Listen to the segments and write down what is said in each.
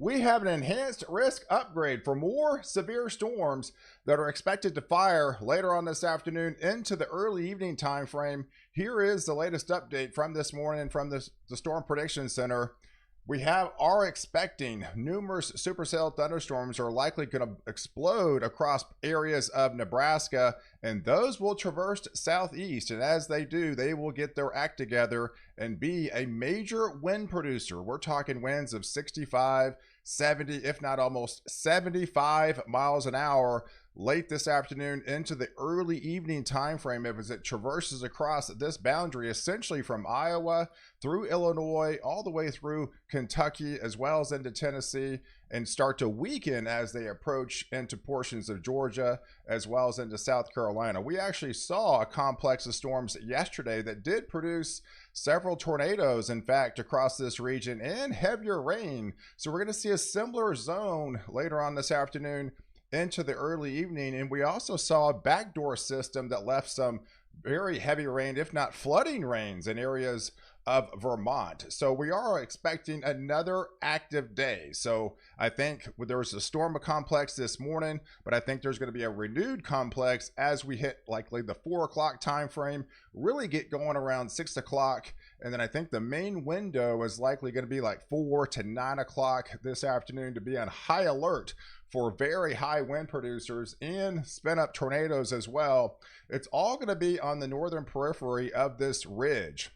We have an enhanced risk upgrade for more severe storms that are expected to fire later on this afternoon into the early evening time frame. Here is the latest update from this morning from the Storm Prediction Center. We are expecting numerous supercell thunderstorms are likely going to explode across areas of Nebraska, and those will traverse southeast. And as they do, they will get their act together and be a major wind producer. We're talking winds of 65, 70, if not almost 75 miles an hour late this afternoon into the early evening time frame as it traverses across this boundary, essentially from Iowa through Illinois all the way through Kentucky as well as into Tennessee, and start to weaken as they approach into portions of Georgia as well as into South Carolina. We actually saw a complex of storms yesterday that did produce several tornadoes, in fact, across this region, and heavier rain. So we're going to see a similar zone later on this afternoon into the early evening. And we also saw a backdoor system that left some very heavy rain, if not flooding rains, in areas of Vermont. So we are expecting another active day. So I think there was a storm complex this morning, but I think there's going to be a renewed complex as we hit likely the 4 o'clock time frame, really get going around 6 o'clock. And then I think the main window is likely going to be like 4 to 9 o'clock this afternoon to be on high alert for very high wind producers and spin up tornadoes as well. It's all going to be on the northern periphery of this ridge.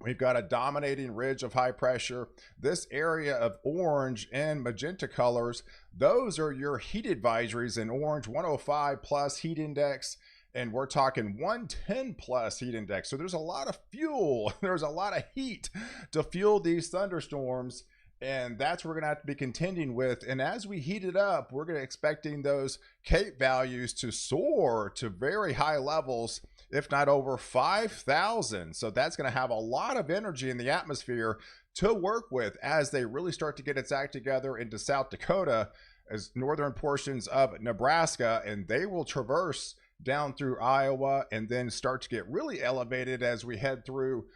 We've got a dominating ridge of high pressure. This area of orange and magenta colors, those are your heat advisories in orange, 105 plus heat index, and we're talking 110 plus heat index. So there's a lot of fuel, there's a lot of heat to fuel these thunderstorms. And that's what we're going to have to be contending with. And as we heat it up, we're going to expecting those CAPE values to soar to very high levels, if not over 5,000. So that's going to have a lot of energy in the atmosphere to work with as they really start to get its act together into South Dakota, as northern portions of Nebraska, and they will traverse down through Iowa and then start to get really elevated as we head through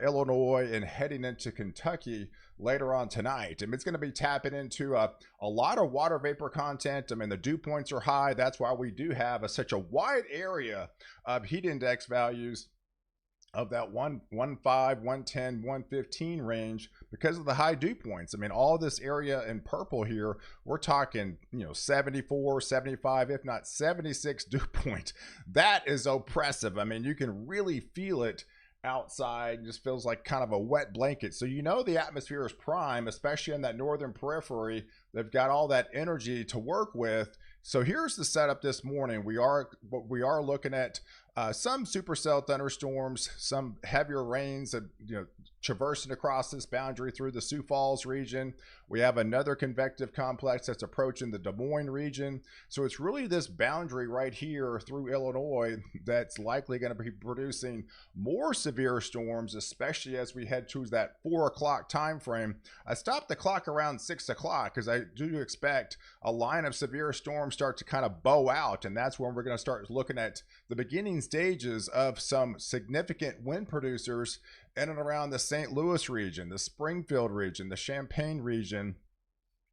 Illinois and heading into Kentucky later on tonight. And it's going to be tapping into a lot of water vapor content. I mean, the dew points are high. That's why we do have such a wide area of heat index values of that 115, 110, 115 range because of the high dew points. I mean, all this area in purple here, we're talking, 74, 75, if not 76 dew point. That is oppressive. I mean, you can really feel it outside. It just feels like kind of a wet blanket. So the atmosphere is prime, especially in that northern periphery. They've got all that energy to work with. So here's the setup this morning. We are looking at some supercell thunderstorms, some heavier rains that traversing across this boundary through the Sioux Falls region. We have another convective complex that's approaching the Des Moines region. So it's really this boundary right here through Illinois that's likely going to be producing more severe storms, especially as we head to that 4 o'clock time frame. I stopped the clock around 6 o'clock because I do expect a line of severe storms start to kind of bow out, and that's when we're going to start looking at the beginning stages of some significant wind producers in and around the St. Louis region, the Springfield region, the Champaign region,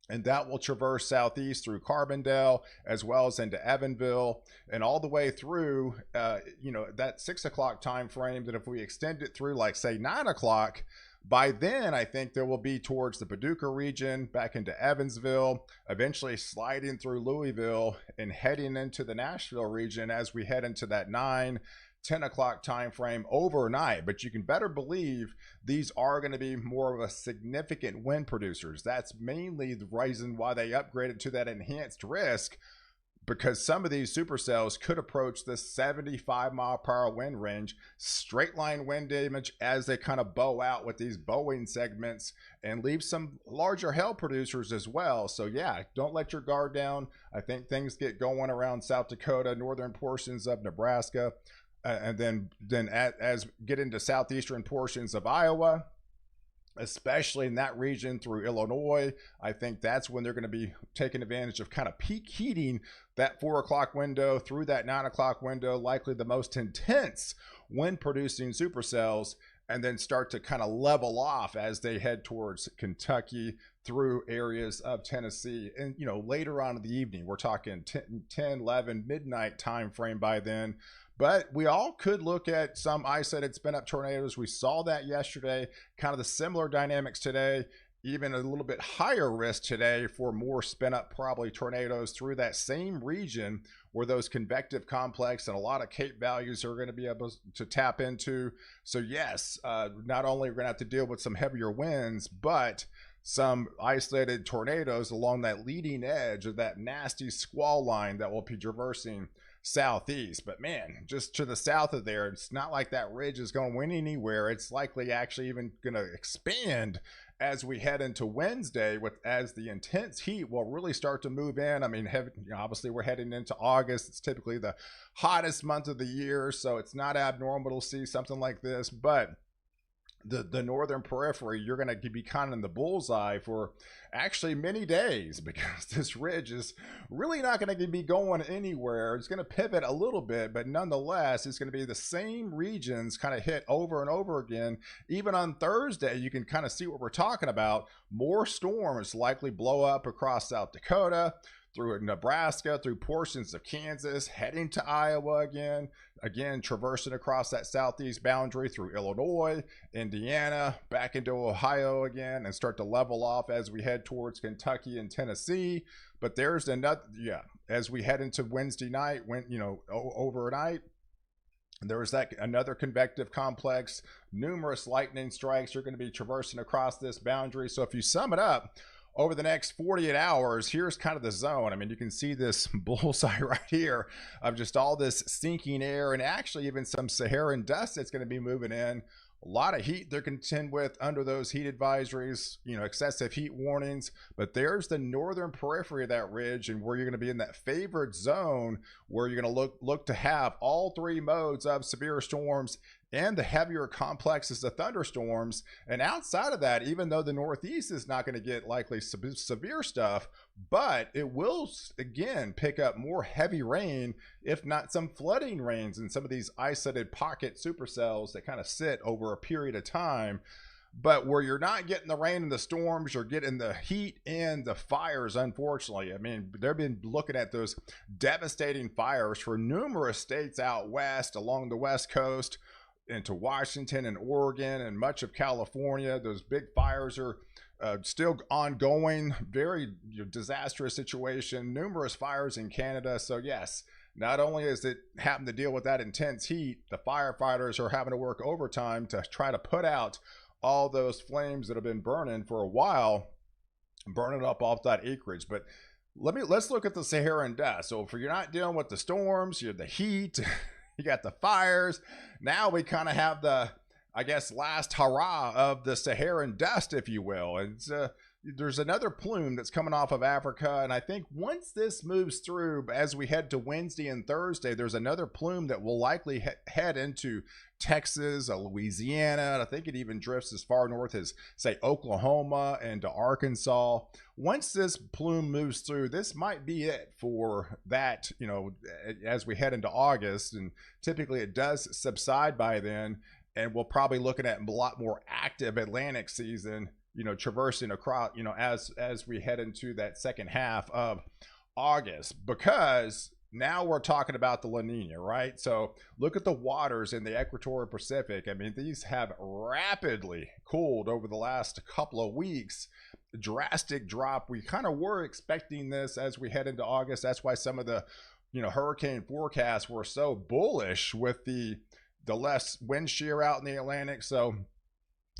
and that will traverse southeast through Carbondale as well as into Evansville and all the way through that 6 o'clock time frame. That if we extend it through like say 9 o'clock, by then, I think there will be towards the Paducah region, back into Evansville, eventually sliding through Louisville and heading into the Nashville region as we head into that 9, 10 o'clock time frame overnight. But you can better believe these are going to be more of a significant wind producers. That's mainly the reason why they upgraded to that enhanced risk, because some of these supercells could approach the 75 mile per hour wind range, straight line wind damage as they kind of bow out with these bowing segments and leave some larger hail producers as well. So yeah, don't let your guard down. I think things get going around South Dakota, northern portions of Nebraska, and then as get into southeastern portions of Iowa, especially in that region through Illinois. I think that's when they're going to be taking advantage of kind of peak heating that 4 o'clock window through that 9 o'clock window, likely the most intense wind producing supercells and then start to kind of level off as they head towards Kentucky through areas of Tennessee. And, later on in the evening, we're talking 10, 11, midnight time frame by then. But we all could look at some isolated spin up tornadoes. We saw that yesterday, kind of the similar dynamics today, even a little bit higher risk today for more spin up probably tornadoes through that same region where those convective complex and a lot of Cape values are going to be able to tap into. So yes, not only are we going to have to deal with some heavier winds, but some isolated tornadoes along that leading edge of that nasty squall line that will be traversing southeast. But man, just to the south of there, it's not like that ridge is going to win anywhere. It's likely actually even going to expand as we head into Wednesday, as the intense heat will really start to move in. I mean, obviously we're heading into August. It's typically the hottest month of the year, so it's not abnormal to see something like this. But the northern periphery, you're going to be kind of in the bullseye for actually many days, because this ridge is really not going to be going anywhere. It's going to pivot a little bit, but nonetheless, it's going to be the same regions kind of hit over and over again. Even on Thursday, you can kind of see what we're talking about. More storms likely blow up across South Dakota, through Nebraska, through portions of Kansas, heading to Iowa again, traversing across that southeast boundary through Illinois, Indiana, back into Ohio again, and start to level off as we head towards Kentucky and Tennessee. But there's another, as we head into Wednesday night, overnight, there is another convective complex. Numerous lightning strikes are going to be traversing across this boundary. So if you sum it up, over the next 48 hours, here's kind of the zone. I mean, you can see this bullseye right here of just all this sinking air, and actually even some Saharan dust that's going to be moving in. A lot of heat they're contend with under those heat advisories, excessive heat warnings. But there's the northern periphery of that ridge, and where you're going to be in that favored zone where you're going to look to have all three modes of severe storms and the heavier complexes of thunderstorms. And outside of that, even though the Northeast is not going to get likely severe stuff, but it will again pick up more heavy rain, if not some flooding rains in some of these isolated pocket supercells that kind of sit over a period of time. But where you're not getting the rain and the storms, you're getting the heat and the fires, unfortunately. I mean, they've been looking at those devastating fires for numerous states out west, along the West Coast, into Washington and Oregon and much of California. Those big fires are still ongoing. Very disastrous situation. Numerous fires in Canada. So yes, not only is it having to deal with that intense heat, the firefighters are having to work overtime to try to put out all those flames that have been burning for a while, burning up off that acreage. But let's look at the Saharan dust. So if you're not dealing with the storms, you're the heat, you got the fires. Now we kind of have the, I guess, last hurrah of the Saharan dust, if you will. And there's another plume that's coming off of Africa. And I think once this moves through, as we head to Wednesday and Thursday, there's another plume that will likely head into Texas, Louisiana. And I think it even drifts as far north as, say, Oklahoma and to Arkansas. Once this plume moves through, this might be it for that, as we head into August. And typically it does subside by then. And we'll probably looking at a lot more active Atlantic season, traversing across, as we head into that second half of August, because now we're talking about the La Nina, right? So look at the waters in the equatorial Pacific. I mean, these have rapidly cooled over the last couple of weeks. Drastic drop. We kind of were expecting this as we head into August. That's why some of the, hurricane forecasts were so bullish with the less wind shear out in the Atlantic. So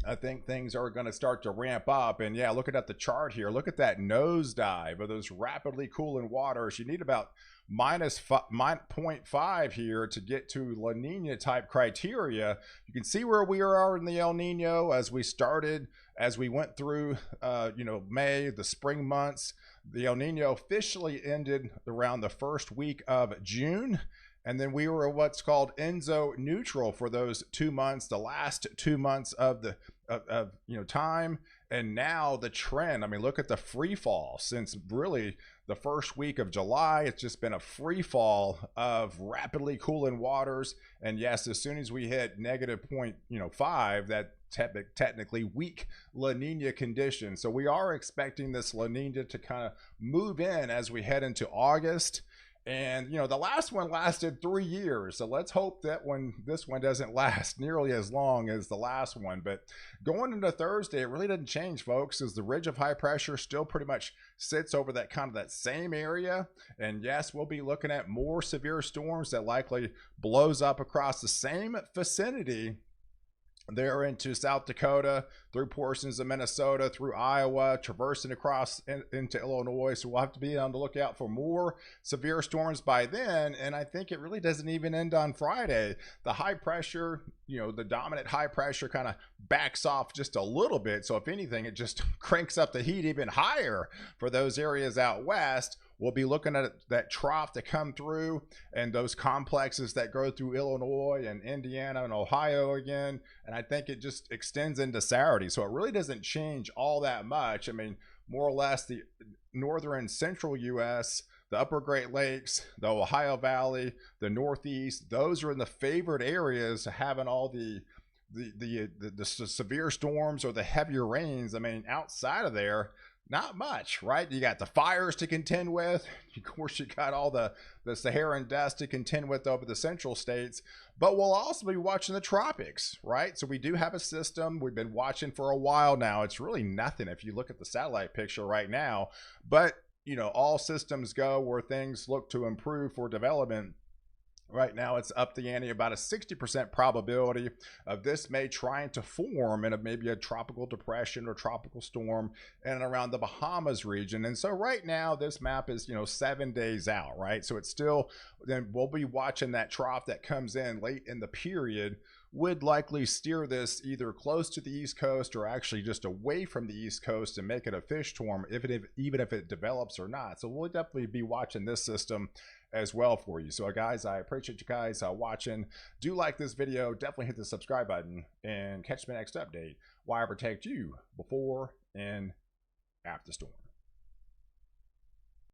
I think things are going to start to ramp up. And yeah, looking at the chart here, look at that nosedive of those rapidly cooling waters. You need about minus 0.5 here to get to La Nina type criteria. You can see where we are in the El Nino as we went through, May, the spring months. The El Nino officially ended around the first week of June. And then we were what's called enso neutral for those 2 months, the last 2 months of the time. And now the trend, I mean, look at the free fall since really the first week of July. It's just been a free fall of rapidly cooling waters. And yes, as soon as we hit -0.5, that technically weak La Nina condition. So we are expecting this La Nina to kind of move in as we head into August. And the last one lasted 3 years, so let's hope that this one doesn't last nearly as long as the last one. But going into Thursday, it really didn't change, folks, as the ridge of high pressure still pretty much sits over that same area. And yes, we'll be looking at more severe storms that likely blows up across the same vicinity there into South Dakota, through portions of Minnesota, through Iowa, traversing across into Illinois. So we'll have to be on the lookout for more severe storms by then. And I think it really doesn't even end on Friday. The high pressure, the dominant high pressure kind of backs off just a little bit. So if anything, it just cranks up the heat even higher for those areas out west. We'll be looking at that trough to come through and those complexes that go through Illinois and Indiana and Ohio again. And I think it just extends into Saturday. So it really doesn't change all that much. I mean, more or less the northern and central U.S., the upper Great Lakes, the Ohio Valley, the Northeast, those are in the favored areas having all the severe storms or the heavier rains. I mean, outside of there, not much, right? You got the fires to contend with. Of course, you got all the Saharan dust to contend with over the central states. But we'll also be watching the tropics, right? So we do have a system we've been watching for a while now. It's really nothing if you look at the satellite picture right now. But, all systems go where things look to improve for development. Right now, it's up the ante, about a 60% probability of this may trying to form in maybe a tropical depression or tropical storm in and around the Bahamas region. And so right now, this map is, 7 days out, right? So it's still, then we'll be watching that trough that comes in late in the period, would likely steer this either close to the East Coast or actually just away from the East Coast and make it a fish storm, even if it develops or not. So we'll definitely be watching this system as well for you. So guys, I appreciate you guys watching. Do like this video, definitely hit the subscribe button, and catch my next update while I protect you before and after storm.